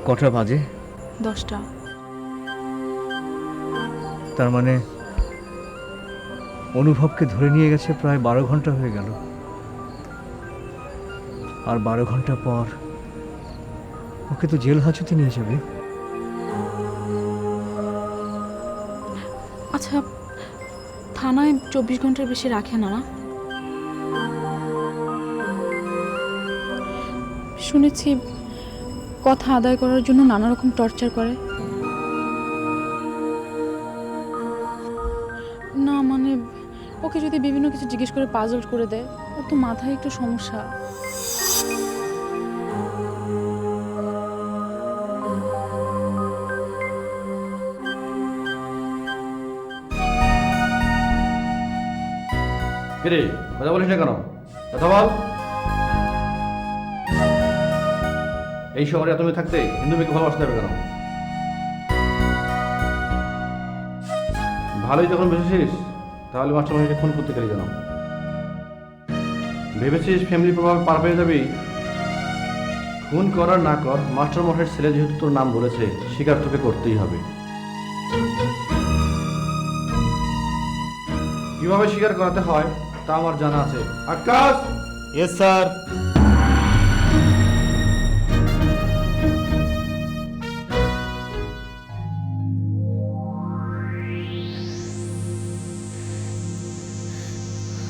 কটা বাজে? 10টা। তার মানে অনুভবকে ধরে নিয়ে গেছে প্রায় 12 ঘন্টা হয়ে গেল। আর 12 ঘন্টা পর ওকে তো জেল হাজতে নিয়ে যাবে। আচ্ছা, থানায় 24 ঘন্টার বেশি রাখে না? শুনেছি কথা আদায় করার জন্য নানা রকম টর্চার করে। না মানে ওকে যদি বিভিন্ন কিছু জিজ্ঞেস করে পাজল করে দেয়, ওর তো মাথায় একটু সমস্যা। কিরে কথা বলিস না কেন? কথা বল। এই শহরে তুমি থাকতে হিন্দু মেয়েকে ভালোবাসতে হবে কেন? ভালোই যখন বুঝেছিস তাহলে মাস্টারমশাইকে খুন করতে গেলি কেন? ভেবেছিস ফ্যামিলি প্রভাবে পার পেয়ে যাবি? খুন করার না কর, মাস্টারমশাইয়ের ছেলে যেহেতু তোর নাম বলেছে, স্বীকার তোকে করতেই হবে। কিভাবে স্বীকার করাতে হয় তা আমার জানা আছে। আকাশ! Yes sir.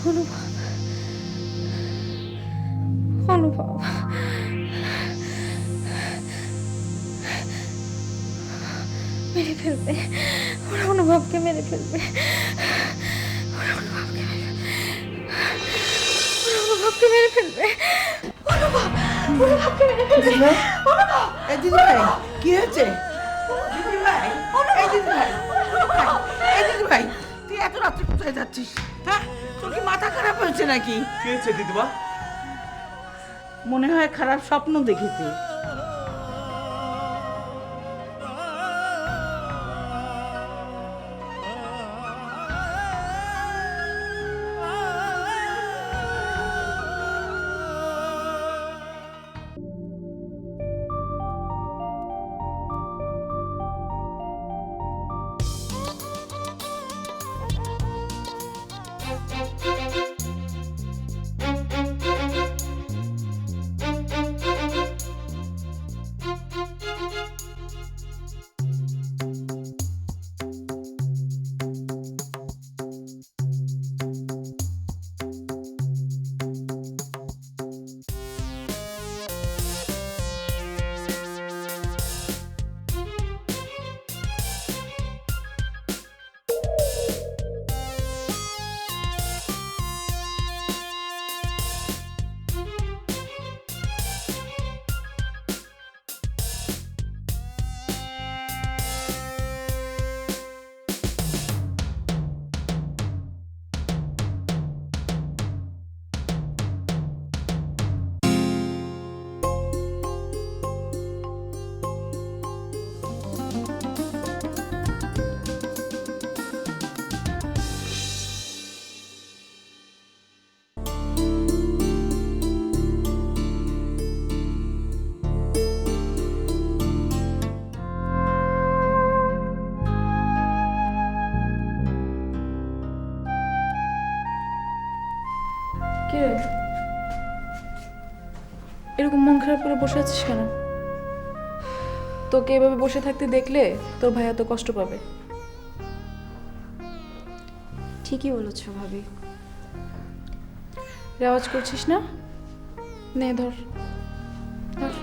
অনুভব, অনুভব, মেরে ফেলবে ওরা, অনুভবকে মেরে ফেলবে, ওরা অনুভবকে মেরে ফেলবে, অনুভব, অনুভবকে মেরে ফেলবে, অনুভব। এই দিদি ভাই কি হয়েছে? দিদি ভাই, এই দিদি ভাই, এই দিদি ভাই, তুই এত রাত্রে কোথায় যাচ্ছিস? হ্যাঁ, তোর কি মাথা খারাপ হয়েছে নাকি? কি হয়েছে দিদিমা? মনে হয় খারাপ স্বপ্ন দেখেছে। কে এরকম মন খারাপ করে বসে আছিস কেন? তোকে এভাবে বসে থাকতে দেখলে তোর ভাই এত কষ্ট পাবে। ঠিকই বলেছো ভাবি। রেওয়াজ করছিস না? নে ধর ধর।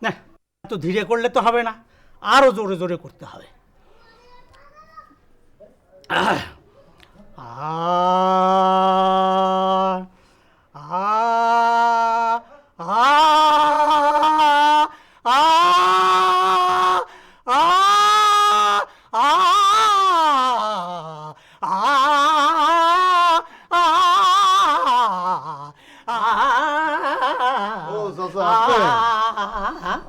না, এত ধীরে করলে তো হবে না, আরো জোরে জোরে করতে হবে। আহ, আহ, আহ, ও চাচা, আপনি?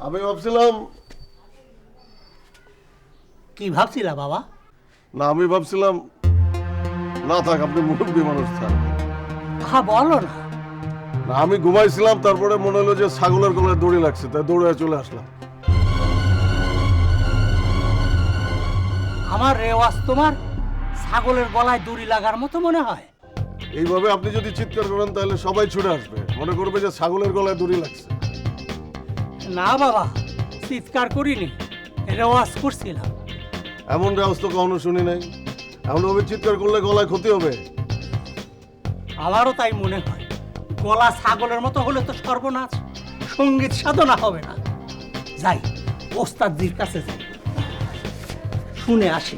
আমি ভাবছিলাম, কি ভাবছিলা বাবা? না আমি ভাবছিলাম না থাক, আপনি মুরব্বী মানুষ থাক। হ্যাঁ বলো না। না আমি ঘুমাইছিলাম, তারপরে মনে হলো যে ছাগলের গলায় দড়ি লাগছে, তাই দৌড়ে চলে আসলাম। আমার রেওয়াজ তোমার ছাগলের গলায় দড়ি লাগার মতো মনে হয়? এইভাবে আপনি যদি চিৎকার করেন তাহলে সবাই ছুটে আসবে, মনে করবে যে ছাগলের গলায় দড়ি লাগছে। না বাবা, চিৎকার করিনি, রেওয়াজ করছিলাম। এমন রেওয়াজ তো কখনো শুনি নাই। এমন ভাবে চিৎকার করলে গলায় ক্ষতি হবে। আমারও তাই মনে হয়। গলা ছাগলের মতো হলে তো সর্বনাশ, সঙ্গীত সাধনা হবে না। যাই ওস্তাদজির কাছে যাই, শুনে আসি।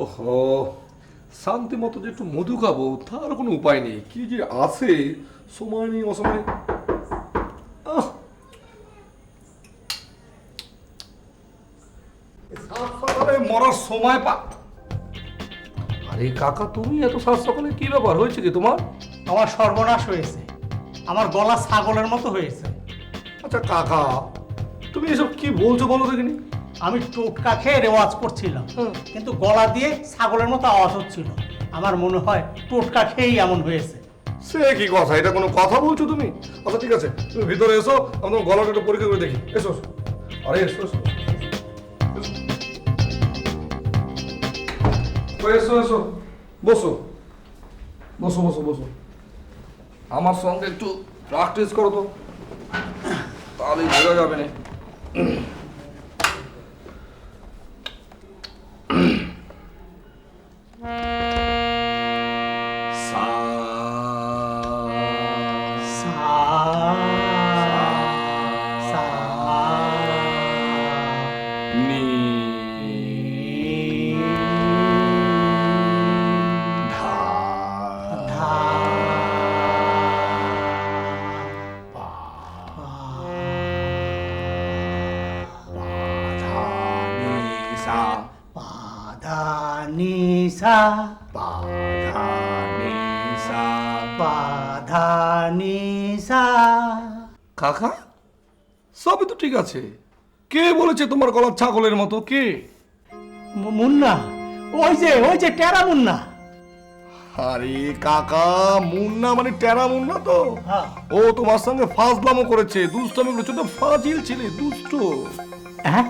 ওহো, শান্তি মতো যে একটু মধু খাবো তার কোনো উপায় নেই। কি যে আছে, সময় নেই, অসময়। সকালে মরার সময় পা। আরে কাকা, তুমি এত সাত সকালে কি ব্যাপার হয়েছে কি তোমার? আমার সর্বনাশ হয়েছে, আমার গলা ছাগলের মতো হয়েছে। আচ্ছা কাকা, তুমি এসব কি বলছো বলো দেখিনি? আমি টোটকা খেয়ে রেওয়াজ করছিলাম, কিন্তু গলা দিয়ে ছাগলের মতো আওয়াজ হচ্ছিল। আমার মনে হয় টোটকা খেয়েই এমন হয়েছে। সে কি কথা, এটা কোনো কথা বলছো তুমি? আচ্ছা ঠিক আছে, তুমি ভিতরে এসো, আমি তোমার গলাটা একটু পরীক্ষা করে দেখি। এসো। আরে এসো এসো এসো এসো, বসো বসো বসো বসো। আমার সঙ্গে একটু প্র্যাকটিস করো তো, তাহলে বোঝা যাবে না। কাকা, সবই তো ঠিক আছে। কে বলেছে তোমার গলা ছাগলের মতো? কে? মুন্না, ওই যে টেরা মুন্না। আরে কাকা, মুন্না মানে টেরা মুন্না তো? হ্যাঁ। ও তোমার সঙ্গে ফাজলামো করেছে, দুষ্টামি করেছে, তো ফাজিল ছেলে, দুষ্ট। হ্যাঁ,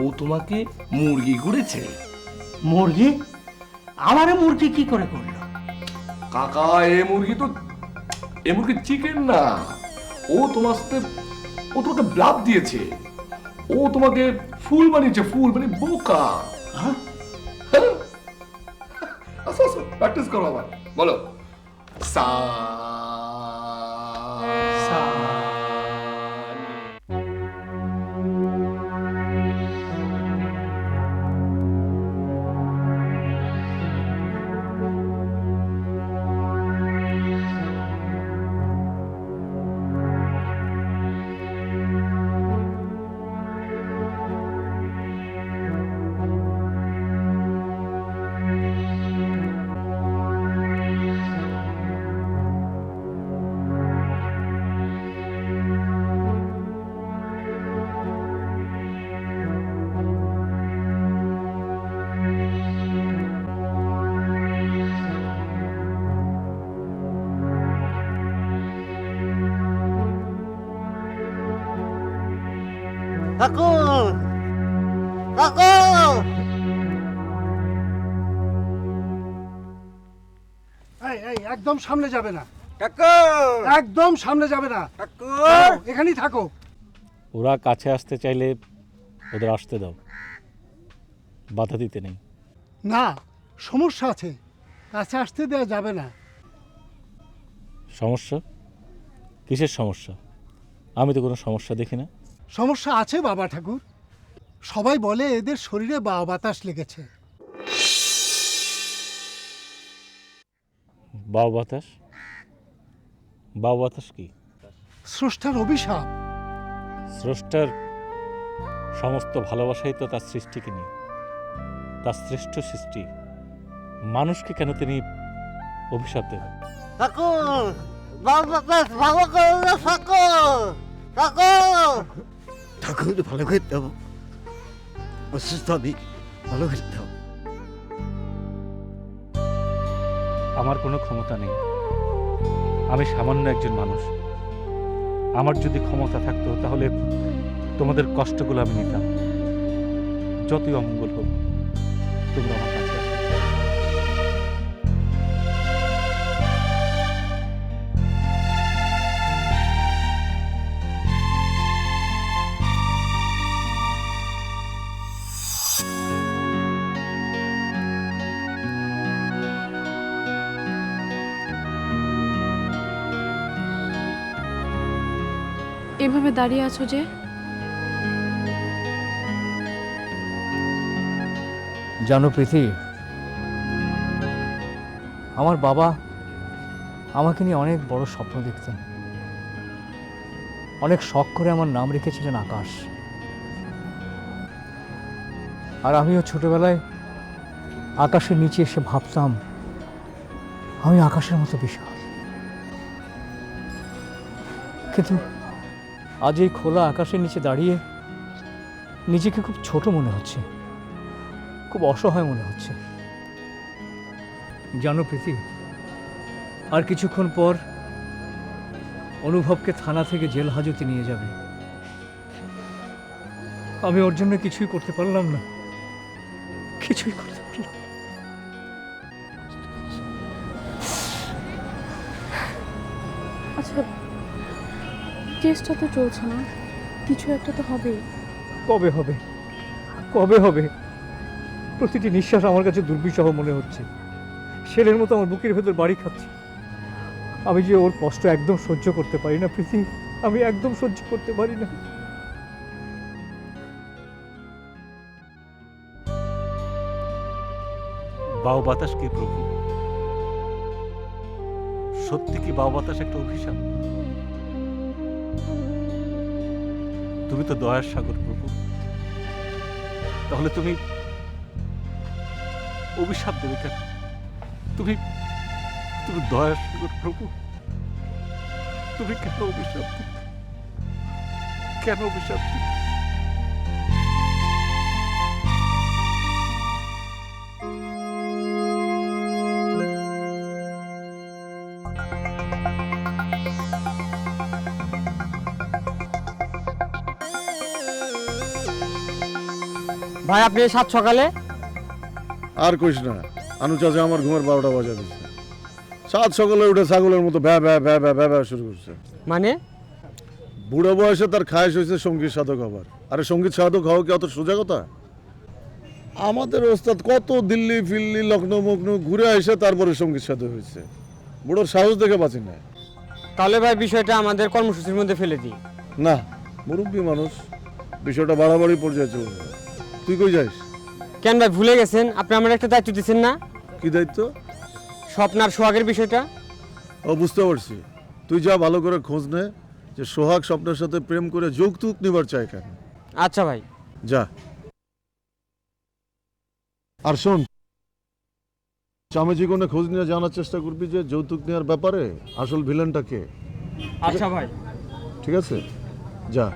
ও তোমাকে মুরগি করেছে। মুরগি? আমারে মুরগি কি করে করলো? কাকা, এ মুরগি চিকেন না। ও তোমার সাথে, ও তোমাকে ব্লাফ দিয়েছে। ও তোমাকে ফুল বানিয়েছে, ফুল মানে বোকা। হ্যাঁ? প্র্যাকটিস করো আবার বলো সা ঠাকুর ঠাকুর এই একদম সামনে যাবে না, ঠাকুর একদম সামনে যাবে না, ঠাকুর এখানেই থাকো। ওরা কাছে আসতে চাইলে ওদের আসতে দাও, বাধা দিতে নেই। না, সমস্যা আছে, কাছে আসতে দেওয়া যাবে না। সমস্যা? কিসের সমস্যা? আমি তো কোনো সমস্যা দেখি না। সমস্যা আছে বাবা ঠাকুর, সবাই বলে এদের শরীরে বাতাস লেগেছে। বাউ বাতাস? বাউ বাতাস কি? স্রষ্টার অভিশাপ। স্রষ্টার সমস্ত ভালোবাসাই তো তার সৃষ্টিকে নিয়ে, তার শ্রেষ্ঠ সৃষ্টি মানুষকে কেন তিনি অভিশাপ দেবেন? ঠাকুর বাতাস ভালো করে না ঠাকুর, ঠাকুর ঠাকুর ভালো করে দাও, অসুস্থ আমি, ভালো করে দাও। আমার কোনো ক্ষমতা নেই, আমি সামান্য একজন মানুষ। আমার যদি ক্ষমতা থাকতো তাহলে তোমাদের কষ্টগুলো আমি নিতাম। যতই অমঙ্গল হোক, তোমরা আমার কাছে আসো। এভাবে দাঁড়িয়ে আছো যে? জানো প্রীতি, আমার বাবা আমাকে নিয়ে অনেক বড় স্বপ্ন দেখতেন, অনেক শখ করে আমার নাম রেখেছিলেন আকাশ। আর আমিও ছোটবেলায় আকাশের নিচে এসে ভাবতাম আমি আকাশের মতো বিশাল। কিন্তু আজ এই খোলা আকাশের নিচে দাঁড়িয়ে নিজেকে খুব ছোট মনে হচ্ছে, খুব অসহায় মনে হচ্ছে। জানো প্রীতি, আর কিছুক্ষণ পর অনুভবকে থানা থেকে জেল হাজতে নিয়ে যাবে। আমি ওর জন্য কিছুই করতে পারলাম না, কিছুই করতে পারলাম না। আচ্ছা, কেসটা তো চলছে না, কিছু একটা তো হবেই। কবে হবে, কবে হবে? প্রতিটি নিঃশ্বাস আমার কাছে দুর্বিষহ মনে হচ্ছে, শেলের মতো আমার বুকের ভেতর বাড়ি খাচ্ছে। আমি যে ওর কষ্ট একদম সহ্য করতে পারি না প্রীতি, আমি একদম সহ্য করতে পারি না। বাউ বাতাস কি প্রভু? সত্যি কি বাউ বাতাস একটা অভিশাপ? তুমি তো দয়ার সাগর প্রভু, তাহলে তুমি অভিশাপ দেবে কেন? তুমি তুমি দয়ার সাগর প্রভু, তুমি কেন অভিশাপ দিবে? কেন অভিশাপ দিবে? ভাই আপনি সাত সকালে? আর কইস না, আনু চাচা আমার ঘুমের 12টা বাজা দিচ্ছে। সাত সকালে উঠে ছাগলের মতো ভ্যা ভ্যা ভ্যা ভ্যা ভ্যা ভ্যা শুরু করছে। মানে বুড়ো বয়সে তার খায়স হয়েছে সঙ্গীত সাধক হবার। আরে সঙ্গীত সাধক হওয়া কি অত সোজা কথা? আমাদের ওস্তাদ কত দিল্লি ফিল্লি লখনৌ মখনৌ ঘুরে এসে তারপরে সঙ্গীত সাথে হয়েছে। বুড়োর সাহস দেখে বাঁচি না। তাহলে ভাই বিষয়টা আমাদের কর্মসূচির মধ্যে ফেলে দিই। না, মুরব্বী মানুষ, বিষয়টা বাড়াবাড়ি পর্যায়ে চলে যাবে। তুই কই যাইস? কেন ভাই ভুলে গেছেন? আপনি আমার একটা দায়িত্ব দিচ্ছেন না? কি দায়িত্ব? স্বপ্নার সোহাগের বিষয়টা। ও বুঝতে পারছি। তুই যা ভালো করে খোঁজ নে যে সোহাগ স্বপ্নের সাথে প্রেম করে যৌতুক নিবার চায় কেন। আচ্ছা ভাই। যা। আর শোন, চামেজি কোনে খোঁজ নিয়ে জানার চেষ্টা করবি যে যৌতুক নেওয়ার ব্যাপারে আসল ভিলেনটা কে। আচ্ছা ভাই। ঠিক আছে, যা।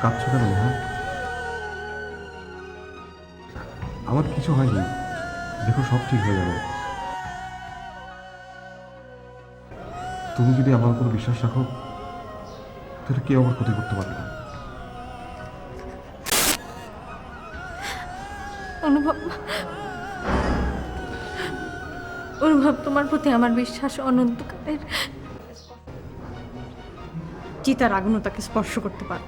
কাঁদছো কেন নেহা? আমার কিছু হয়নি, দেখো সব ঠিক হয়ে যাবে। তুমি যদি আমার উপর বিশ্বাস রাখো তাহলে কেউ আমার ক্ষতি করতে পারবে না। অনুভব, তোমার প্রতি আমার বিশ্বাস অনন্তকালের। চিতার আগুনও তাকে স্পর্শ করতে পারে।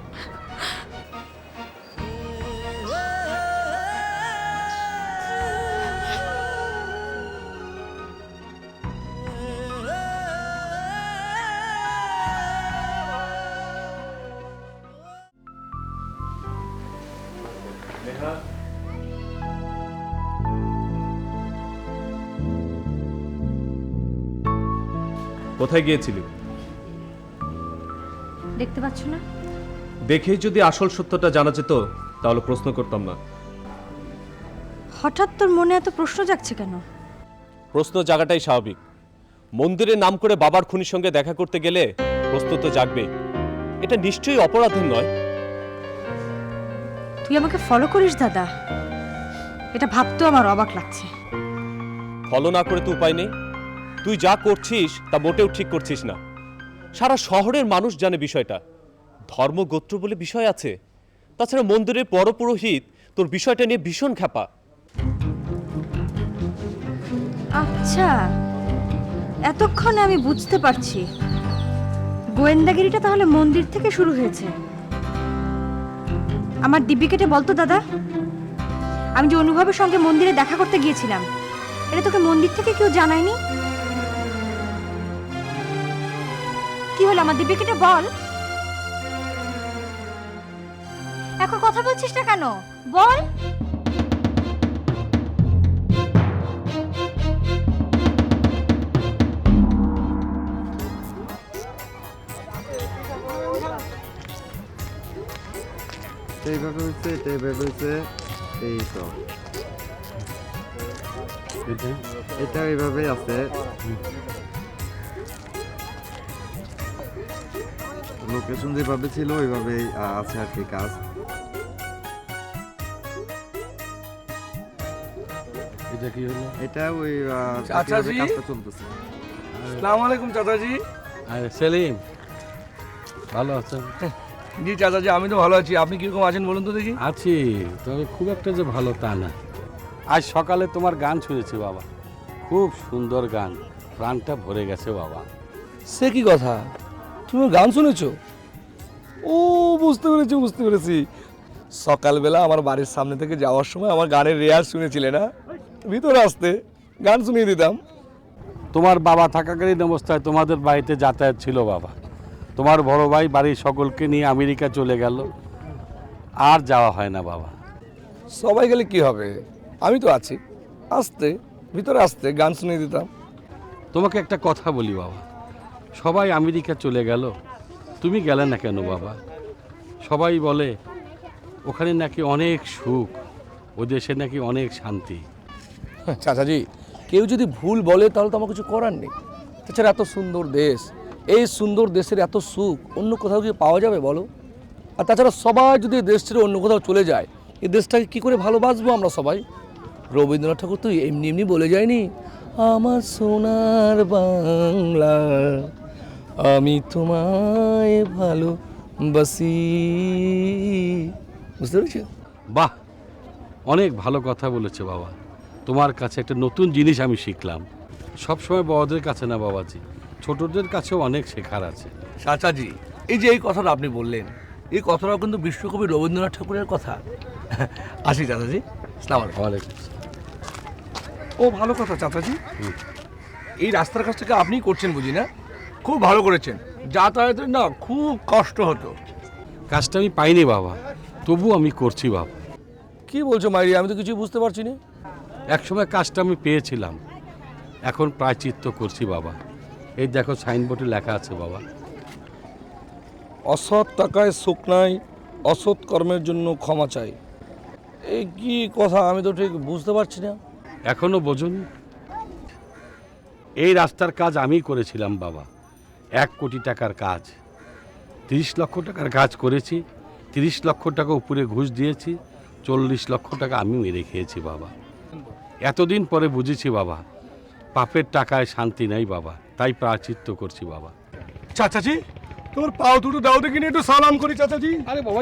কোথায় গিয়েছিলি? দেখতে পাচ্ছ না? দেখেই যদি আসল সত্যটা জানা যেত তাহলে প্রশ্ন করতাম না। হঠাৎ তোর মনে এত প্রশ্ন জাগছে কেন? প্রশ্ন জাগাটাই স্বাভাবিক। মন্দিরের নাম করে বাবার খুনির সঙ্গে দেখা করতে গেলে প্রশ্ন তো জাগবেই। এটা নিশ্চয়ই অপরাধের নয়। তুই আমাকে ফলো করিস দাদা? এটা ভাবতেও আমার অবাক লাগছে। ফলো না করে তো উপায় নেই। তুই যা করছিস তা মোটেও ঠিক করছিস না। সারা শহরের মানুষ জানে বিষয়টা। ধর্মগোত্র বলে বিষয় আছে। তাছাড়া মন্দিরের পরপুরোহিত তোর বিষয়টা নিয়ে ভীষণ খ্যাপা। আচ্ছা, এতক্ষণে আমি বুঝতে পারছি গোয়েন্দাগিরিটা তাহলে মন্দির থেকে শুরু হয়েছে। আমার দিব্যি কেটে বলতো দাদা, আমি যে অনুভবের সঙ্গে মন্দিরে দেখা করতে গিয়েছিলাম, এটা তোকে মন্দির থেকে কেউ জানায়নি? কি হলো আমার দিব্যি কেটে বল। এখন কথা বলছিস না কেন? বল। এইভাবে হচ্ছে, এইভাবে হচ্ছে, এই তো এটা এইভাবেই আছে। লোকেশন যেভাবে ছিল ওইভাবেই আছে আর কি কাজ। এটা কি হলো? এটা ওই চাচাজি? কাজটা চলতেছে। আসসালামু আলাইকুম চাচাজি। আরে সেলিম, ভালো আছেন? জি চাচাজি, আমি তো ভালো আছি। আপনি কিরকম আছেন বলুন তো দেখি। আছি, তবে খুব একটা যে ভালো তা না। আজ সকালে তোমার গান শুনেছি বাবা, খুব সুন্দর গান, প্রাণটা ভরে গেছে বাবা। সে কি কথা, তুমি গান শুনেছো? ও বুঝতে পেরেছি সকালবেলা আমার বাড়ির সামনে থেকে যাওয়ার সময় আমার গানের রেয়াজ শুনেছিলে না, ভিতরে আসতে গান শুনিয়ে দিতাম। তোমার বাবা থাকাকালীন অবস্থায় তোমাদের বাড়িতে যাতায়াত ছিল বাবা। তোমার বড় ভাই বাড়ির সকলকে নিয়ে আমেরিকা চলে গেল, আর যাওয়া হয় না বাবা। সবাই গেলে কি হবে, আমি তো আছি, আসতে ভিতরে আসতে গান শুনিয়ে দিতাম। তোমাকে একটা কথা বলি বাবা, সবাই আমেরিকা চলে গেল, তুমি গেলে না কেন বাবা? সবাই বলে ওখানে নাকি অনেক সুখ, ও দেশে নাকি অনেক শান্তি। চাচাজি, কেউ যদি ভুল বলে তাহলে তো আমার কিছু করার নেই। তাছাড়া এত সুন্দর দেশ, এই সুন্দর দেশের এত সুখ অন্য কোথাও গিয়ে পাওয়া যাবে বলো? আর তাছাড়া সবাই যদি এই দেশ ছেড়ে অন্য কোথাও চলে যায়, এই দেশটাকে কী করে ভালোবাসবো আমরা সবাই? রবীন্দ্রনাথ ঠাকুর তো এমনি এমনি বলে যায়নি, আমার সোনার বাংলা আমি তোমায় ভালোবাসি। বুঝতে পেরেছি? বাহ, অনেক ভালো কথা বলেছে বাবা। তোমার কাছে একটা নতুন জিনিস আমি শিখলাম। সবসময় বড়দের কাছে না বাবাজি, ছোটদের কাছেও অনেক শেখার আছে। চাচাজি, এই যে এই কথাটা আপনি বললেন, এই কথাটাও কিন্তু বিশ্বকবি রবীন্দ্রনাথ ঠাকুরের কথা। আসি চাচাজি, আসসালামু আলাইকুম। ও ভালো কথা চাচাজি, এই রাস্তার কাজটাকে আপনিই করছেন বুঝি না? খুব ভালো করেছেন, যাতায়াতের না খুব কষ্ট হতো। কাজটা আমি পাইনি বাবা, তবু আমি করছি বাবা। কি বলছো মাইরি, আমি তো কিছু বুঝতে পারছি না। একসময় কাজটা আমি পেয়েছিলাম, এখন প্রায়শ্চিত্ত করছি বাবা। এই দেখো সাইনবোর্ডে লেখা আছে বাবা, অসৎ টাকায় সুখ নাই, অসৎ কর্মের জন্য ক্ষমা চাই। এই কি কথা, আমি তো ঠিক বুঝতে পারছি না। এখনো বোঝুন? এই রাস্তার কাজ আমিই করেছিলাম বাবা, 1 কোটি টাকার কাজ। 30 লক্ষ টাকার কাজ করেছি, 30 লক্ষ টাকা উপরে ঘুষ দিয়েছি, 40 লক্ষ টাকা আমি মেরে খেয়েছি বাবা। এতদিন পরে বুঝেছি বাবা, পাপের টাকায় শান্তি নাই বাবা, তাই প্রায়শ্চিত্ত করছি বাবা। চাচাজি, তোমার পাও দুটো দাও দেখিনি, একটু সালাম করি চাচাজি। আরে বাবা,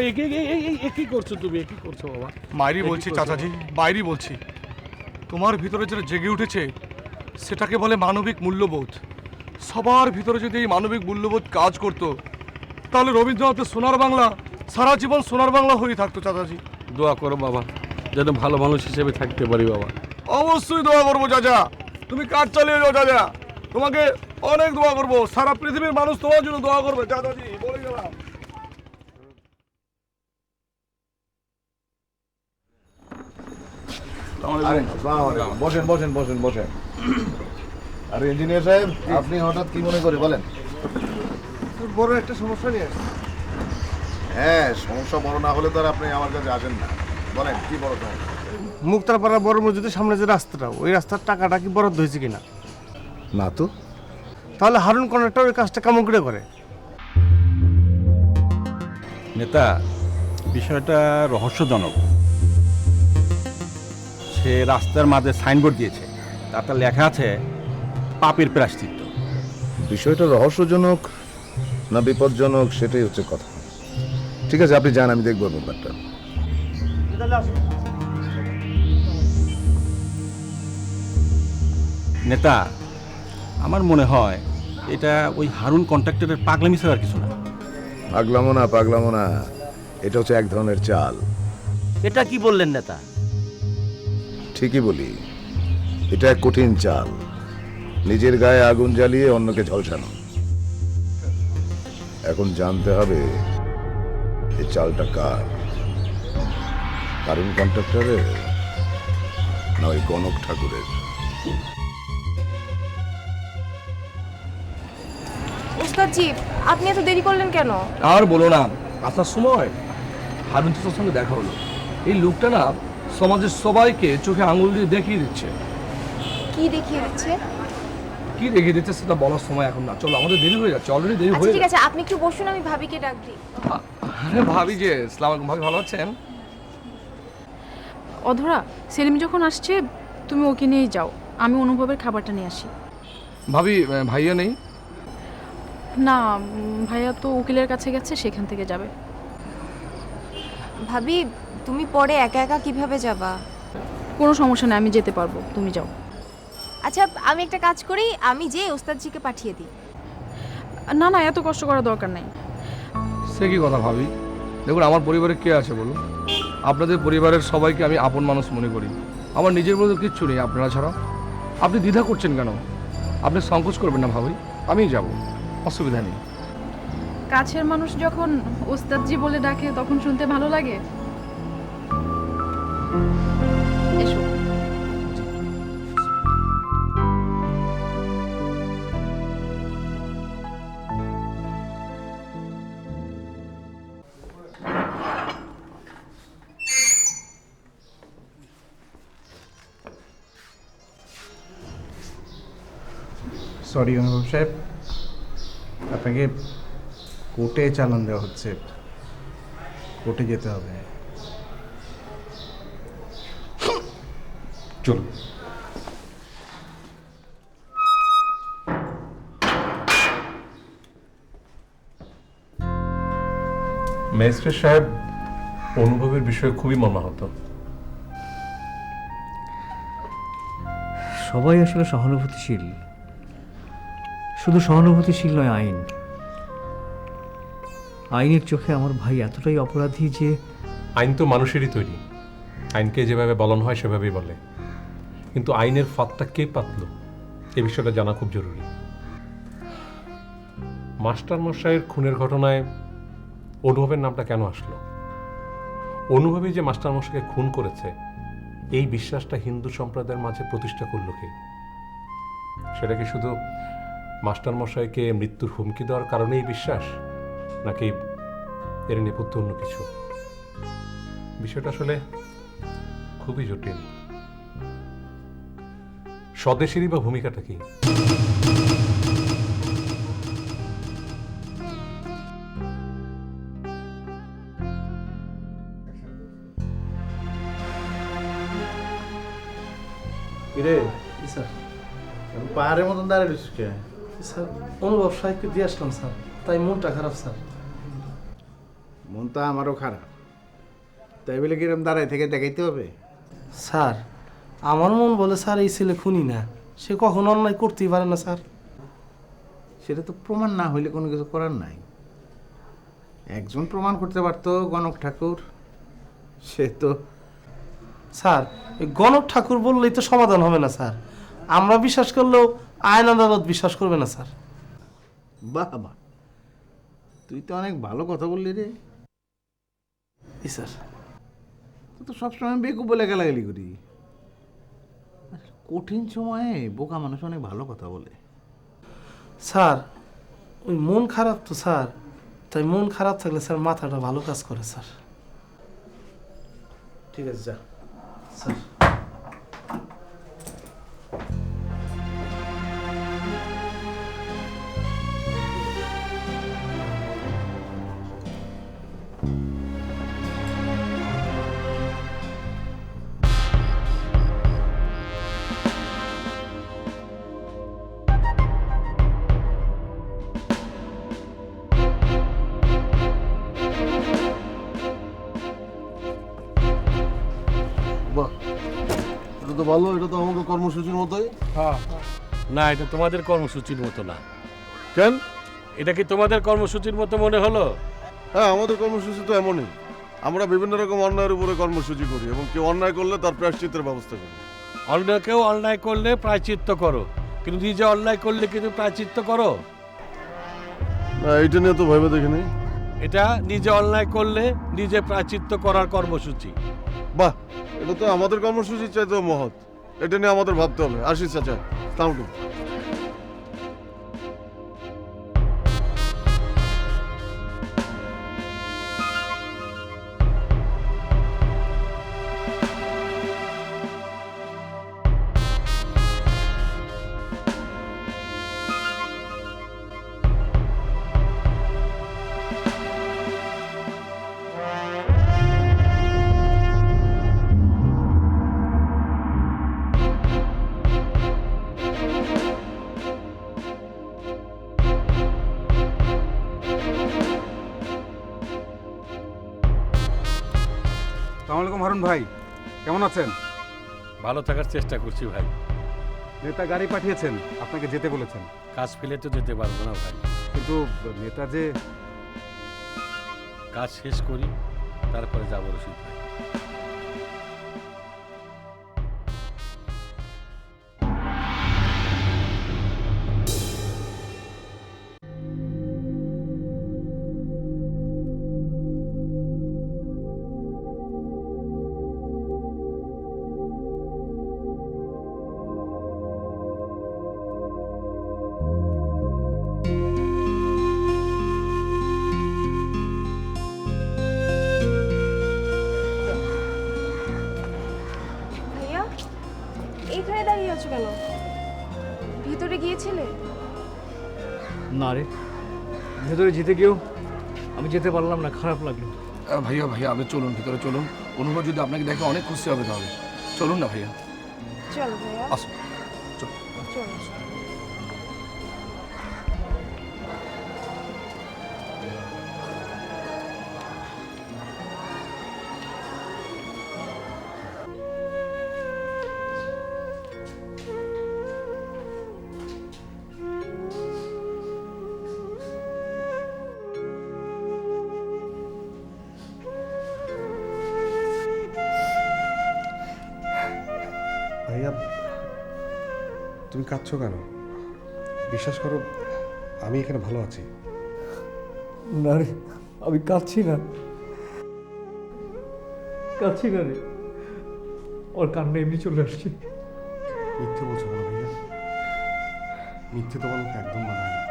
কি করছো তুমি, কি করছো বাবা? মাইরি বলছি চাচাজি, বাইরি বলছি। তোমার ভিতরে যেটা জেগে উঠেছে সেটাকে বলে মানবিক মূল্যবোধ। সবার ভিতরে যদি এই মানবিক মূল্যবোধ কাজ করতো, তাহলে রবীন্দ্রনাথের সোনার বাংলা সারা জীবন সোনার বাংলা হয়ে থাকতো চাচাজি। দোয়া করো বাবা, যেন ভালো মানুষ হিসেবে থাকতে পারি বাবা। অবশ্যই দোয়া করবো চাচা, তুমি কাজ চালিয়ে যাও চাচা, তোমাকে অনেক দোয়া করবো, সারা পৃথিবীর মানুষ তোমার জন্য দোয়া করবে চাচাজি, বলে গেলাম। বসেন বসেন বসেন বসেন। আর ইঞ্জিনিয়ার সাহেব, আপনি হঠাৎ কি মনে করে বলেন? বড় একটা সমস্যা নিয়ে আসছি। হ্যাঁ, সমস্যা বড় না হলে তো আর আপনি আমার কাছে আসেন না। বলেন কি বড় সমস্যা? মুক্তারপাড়া বড় মসজিদের সামনে যে রাস্তাটা, ওই রাস্তার টাকাটা কি বরাদ্দ হয়েছে কিনা? না তো। তাহলে হারুন কন্ট্রাক্টর ওই কাজটা কেমন করে? নেতা, বিষয়টা রহস্যজনক। সে রাস্তার মাঝে সাইনবোর্ড দিয়েছে, তাতে লেখা আছে পাপের প্রায়শ্চিত্ত। বিষয়টা রহস্যজনক না বিপজ্জনক সেটাই হচ্ছে কথা। ঠিক আছে, আপনি যান, আমি দেখবো ব্যাপারটা। নেতা, আমার মনে হয় এটা ওই হারুন কন্ট্রাক্টরের পাগলামি ছাড়া আর কিছু না। পাগলামো না, এটা হচ্ছে এক ধরনের চাল। এটা কি বললেন নেতা? ঠিকই বলি, এটা এক কঠিন চাল। নিজের গায়ে আগুন জ্বালিয়ে অন্যকে ঝলসানো। এখন জানতে হবে এই চালটা কার, কারণ কন্ট্রাক্টরের না ওই গণক ঠাকুরের। ওস্তাদজি, আপনি এত দেরি করলেন কেন? আর বলো না, আসার সময় হারুন চাচার সঙ্গে দেখা হলো। এই লোকটা না সমাজের সবাইকে চোখে আঙুল দিয়ে দেখিয়ে দিচ্ছে। কি দেখিয়ে দিচ্ছে? কি দেখিয়ে দিচ্ছে সেটা বলার সময় এখন না, চলো আমাদের দেরি হয়ে যাচ্ছে, অলরেডি দেরি আচ্ছা হয়ে ঠিক যাচ্ছে। আছে, আপনি একটু বসুন, আমি ভাবিকে ডাক দিই। আরে ভাবি যে, আসসালামু আলাইকুম ভাবি, ভালো আছেন? অধরা, সেলিম যখন আসছে তুমি ওকে নিয়েই যাও, আমি অনুভবের খাবারটা নিয়ে আসি। ভাবি, ভাইয়া নেই? না, ভাইয়া তো উকিলের কাছে গেছে, সেখান থেকে যাবে। ভাবি, তুমি পরে একা একা কিভাবে যাবা? কোনো সমস্যা নেই, আমি যেতে পারবো, তুমি যাও। আচ্ছা, আমি একটা কাজ করি, আমি যে ওস্তাদজিকে পাঠিয়ে দিই। না না, এত কষ্ট করার দরকার নেই। সে কি কথা ভাবি? দেখুন, আমার পরিবারে কে আছে বলুন? আপনাদের পরিবারের সবাইকে আমি আপন মানুষ মনে করি। আমার নিজের মধ্যে কিচ্ছু নেই আপনারা ছাড়া। আপনি দ্বিধা করছেন কেন? আপনি সংকোচ করবেন না ভাবি, আমিই যাব, অসুবিধা নেই। কাছের মানুষ যখন ওস্তাদজি বলে ডাকে তখন শুনতে ভালো লাগে। এসো। সরি অনুভব সাহেব, আপনাকে কোর্টে চালান দেওয়া হচ্ছে, কোর্টে যেতে হবে। চলুন। ম্যাজিস্ট্রেট সাহেব, অনুভবের বিষয়ে খুবই মর্মাহত। সবাই আসলে সহানুভূতিশীল, শুধু সহানুভূতিশীল নয়, আইনের চোখে আমার ভাই এতটাই অপরাধী যে... আইন তো মানুষেরই তৈরি, আইনকে যেভাবে বলন হয় সেভাবেই বলে, কিন্তু আইনের ফাঁদটা কে পাতল এ বিষয়টা জানা খুব জরুরি। মাস্টার মশাইয়ের খুনের ঘটনায় অনুভবের নামটা কেন আসলো? অনুভবই যে মাস্টার মশাইকে খুন করেছে এই বিশ্বাসটা হিন্দু সম্প্রদায়ের মাঝে প্রতিষ্ঠা করল কে? সেটা কি শুধু মাস্টার মশাইকে মৃত্যুর হুমকি দেওয়ার কারণেই বিশ্বাস, নাকি এর নেপথ্য অন্য কিছু? বিষয়টা আসলে খুবই জটিল। স্বদেশেরই বা ভূমিকাটা কি? কিরে স্যার, পাহাড়ের মতন দাঁড়িয়ে রয়েছিস কে? স্যার, অনুভব সাহেবকে দিয়ে আসলাম স্যার, তাই মনটা খারাপ স্যার। মনটা আমারও খারাপ, তাই বলে কিরম দাঁড়ায় থেকে দেখাইতে হবে? স্যার, আমার মন বলে স্যার এই ছেলে খুনি না, সে কখনো অন্যায় করতেই পারে না স্যার। সেটা তো প্রমাণ না হইলে কোনো কিছু করার নাই। একজন প্রমাণ করতে পারতো, গণক ঠাকুর, সে তো... স্যার, এই গণক ঠাকুর বললেই তো সমাধান হবে না স্যার, আমরা বিশ্বাস করলেও আইন আদালত বিশ্বাস করবে না স্যার। বাহ বাহ, তুই তো অনেক ভালো কথা বললি রে। স্যার, তুই তো সবসময় বেকু বলে গালাগালি করি, কঠিন সময়ে বোকা মানুষ অনেক ভালো কথা বলে। স্যার, ওই মন খারাপ তো স্যার, তাই মন খারাপ থাকলে স্যার মাথাটা ভালো কাজ করে স্যার। ঠিক আছে যা স্যার। এটা তো ভালো, এটা তো আমাদের কর্মসূচির মতোই। হ্যাঁ, না এটা তোমাদের কর্মসূচির মতো না। কেন? এটা কি তোমাদের কর্মসূচির মতো মনে হলো? হ্যাঁ, আমাদের কর্মসূচি তো এমনই। আমরা বিভিন্ন রকম অন্যায়ের উপরে কর্মসূচি করি এবং কেউ অন্যায় করলে তার প্রায়শ্চিত্তের ব্যবস্থা করি। অন্যকেও অন্যায় করলে প্রায়শ্চিত্ত করো, কিন্তু নিজে অন্যায় করলে কিন্তু প্রায়শ্চিত্ত করো না, এইটা নিয়ে তো ভেবে দেখিনি। এটা নিজে অন্যায় করলে নিজে প্রায়শ্চিত্ত করার কর্মসূচি। বাহ, এটা তো আমাদের কর্মসূচির চাইতেও মহৎ। এটা নিয়ে আমাদের ভাবতে হবে। আসিস চাচা, তাহলে আসসালামু আলাইকুম হারুন ভাই, কেমন আছেন? ভালো থাকার চেষ্টা করছি ভাই। নেতা গাড়ি পাঠিয়েছেন, আপনাকে যেতে বলেছেন। কাজ ফেলে তো যেতে পারবো না ভাই। কিন্তু নেতা যে... কাজ শেষ করি, তারপরে যাবো রশিদ ভাই। ভাইয়া এইখানে দাঁড়িয়ে আছো কেন? ভিতরে গিয়েছিলে? না রে, ভেতরে যেতে গিয়েও আমি যেতে পারলাম না, খারাপ লাগলো। ভাইয়া ভাইয়া আপনি চলুন, ভিতরে চলুন। অনুভব যদি আপনাকে দেখে অনেক খুশি হবে, তাহলে চলুন না ভাইয়া। চলো ভাইয়া, আসুন, চলুন। চলো। ভাইয়া, তুমি কাঁদছো কেন? বিশ্বাস করো, আমি এখানে ভালো আছি। না রে, আমি কাঁদছি না, কাঁদছি না রে, ওর কান্না এমনি চলে আসছে। মিথ্যে বলছো কেন ভাইয়া? মিথ্যে তোমার মুখে একদম মানায় না।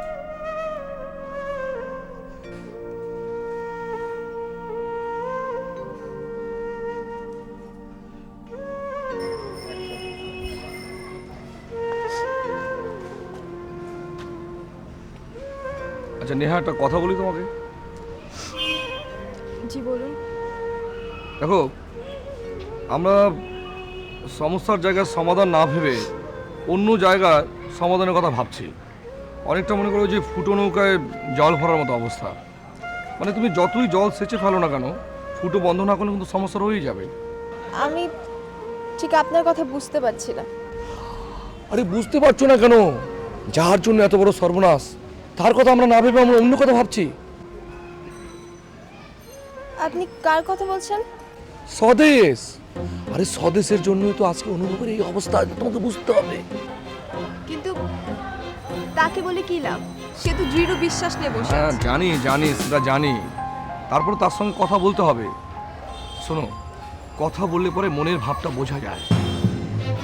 আচ্ছা নেহা, একটা কথা বলি তোমাকে। জি বলুন। দেখো, আমরা সমস্যার জায়গায় সমাধান না ভেবে অন্য জায়গায় সমাধানের কথা ভাবছি। অনেকটা মনে করো যে ফুটো নৌকায় জল ভরার মতো অবস্থা। মানে তুমি যতই জল সেচে ফেলো না কেন, ফুটো বন্ধ না করলে কিন্তু সমস্যা রয়েই যাবে। আমি ঠিক আপনার কথা বুঝতে পারছি না। আরে বুঝতে পারছো না কেন? যার জন্য এত বড় সর্বনাশ, তার কথা আমরা না ভেবে আমরা অন্য কথা ভাবছি। আপনি কার কথা বলছেন? স্বদেশ। আরে স্বদেশের জন্যই তো আজকে অনুভবের এই অবস্থা, তোমাকে বুঝতে হবে। কিন্তু তাকে বলে কি লাভ? সে তো দৃঢ় বিশ্বাস নিয়ে বসে হ্যাঁ আছে। জানি জানি, সেটা জানি। তারপরে তার সঙ্গে কথা বলতে হবে। শোনো, কথা বললে পরে মনের ভাবটা বোঝা যায়,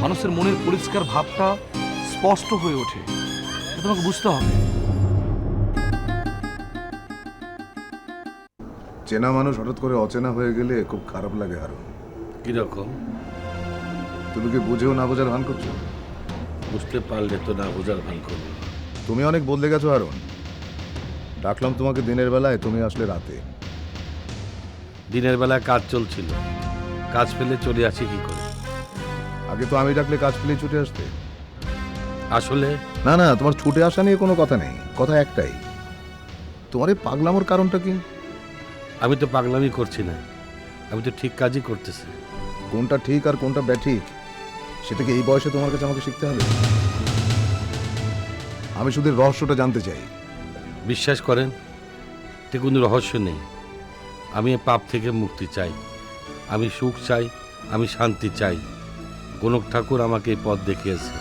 মানুষের মনের পরিষ্কার ভাবটা স্পষ্ট হয়ে ওঠে, এটা তোমাকে বুঝতে হবে। চেনা মানুষ হঠাৎ করে অচেনা হয়ে গেলে খুব খারাপ লাগে। আরো কিরকম? তুমি কি বুঝেও না বোঝার ভান করছো? বুঝতে পারলে তো না বোঝার ভান করবো। তুমি অনেক বদলে গেছো আরন। ডাকলাম তোমাকে দিনের বেলায়, তুমি আসলে রাতে। দিনের বেলায় কাজ চলছিল, কাজ ফেলে চলে আসি কি করে? আগে তো আমি ডাকলে কাজ ফেলেই ছুটে আসতে। আসলে না না, তোমার ছুটে আসা নিয়ে কোনো কথা নেই, কথা একটাই, তোমার এই পাগলামোর কারণটা কি? আমি তো পাগলামি করছি না, আমি তো ঠিক কাজই করতেছি। কোনটা ঠিক আর কোনটা ব্যাঠিক সেটা কি এই বয়সে তোমার কাছে আমাকে শিখতে হবে? আমি শুধু রহস্যটা জানতে চাই। বিশ্বাস করেন, এতে কোনো রহস্য নেই। আমি এই পাপ থেকে মুক্তি চাই, আমি সুখ চাই, আমি শান্তি চাই। গণক ঠাকুর আমাকে এই পথ দেখিয়েছে।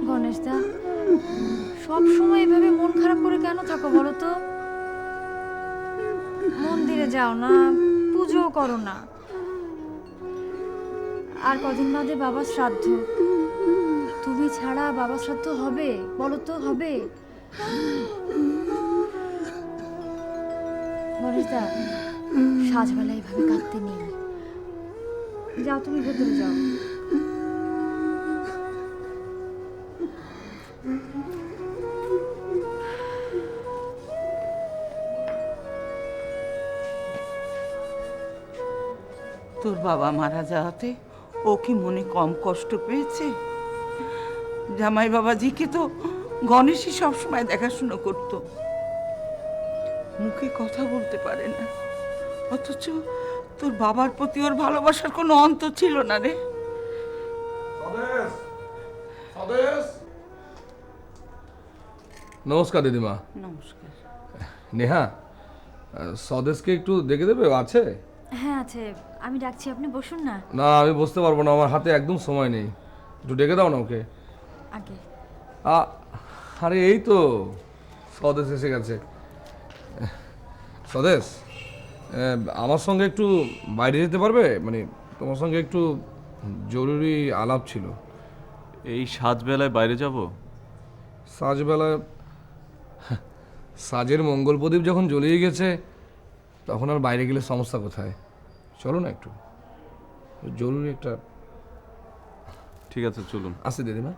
গণেশদা, সব সময় এভাবে মন খারাপ করে কেন থাকো বলো তো? মন্দিরে যাও না, পুজোও করো না। আর কদিন বাদে বাবার শ্রাদ্ধ, তুমি ছাড়া বাবার শ্রাদ্ধ হবে বলো তো? হবে? গণেশদা, সাজবেলা এইভাবে কাঁদতে নেই। যাও, তুমি ভেতরে যাও। তোর বাবা মারা যাওয়াতে ও কি মনে কম কষ্ট পেয়েছে? জামাই বাবাজিকে তো গণেশই সবসময় দেখাশুনো করত। মুখে কথা বলতে পারে না, অথচ তোর বাবার প্রতি ওর ভালোবাসার কোনো অন্ত ছিল না রে। নমস্কার দিদিমা। নমস্কার। নেহা, স্বদেশকে একটু দেখে দেবে, ও আছে? হ্যাঁ আছে, আমি ডাকছি, আপনি বসুন না। না, আমি বসতে পারবো না, আমার হাতে একদম সময় নেই। একটু ডেকে দাও না ওকে। আগে আরে এই তো স্বদেশ এসে গেছে। স্বদেশ, আমার সঙ্গে একটু বাইরে যেতে পারবে? মানে তোমার সঙ্গে একটু জরুরি আলাপ ছিল। এই সাজবেলায় বাইরে যাব? সাজবেলায়? সাজের মঙ্গল প্রদীপ যখন জ্বলিয়ে গেছে তখন আর বাইরে গেলে সমস্যা কোথায়? চলো না একটু, জরুরি একটা। ঠিক আছে, চলুন। আসি দিদিমা।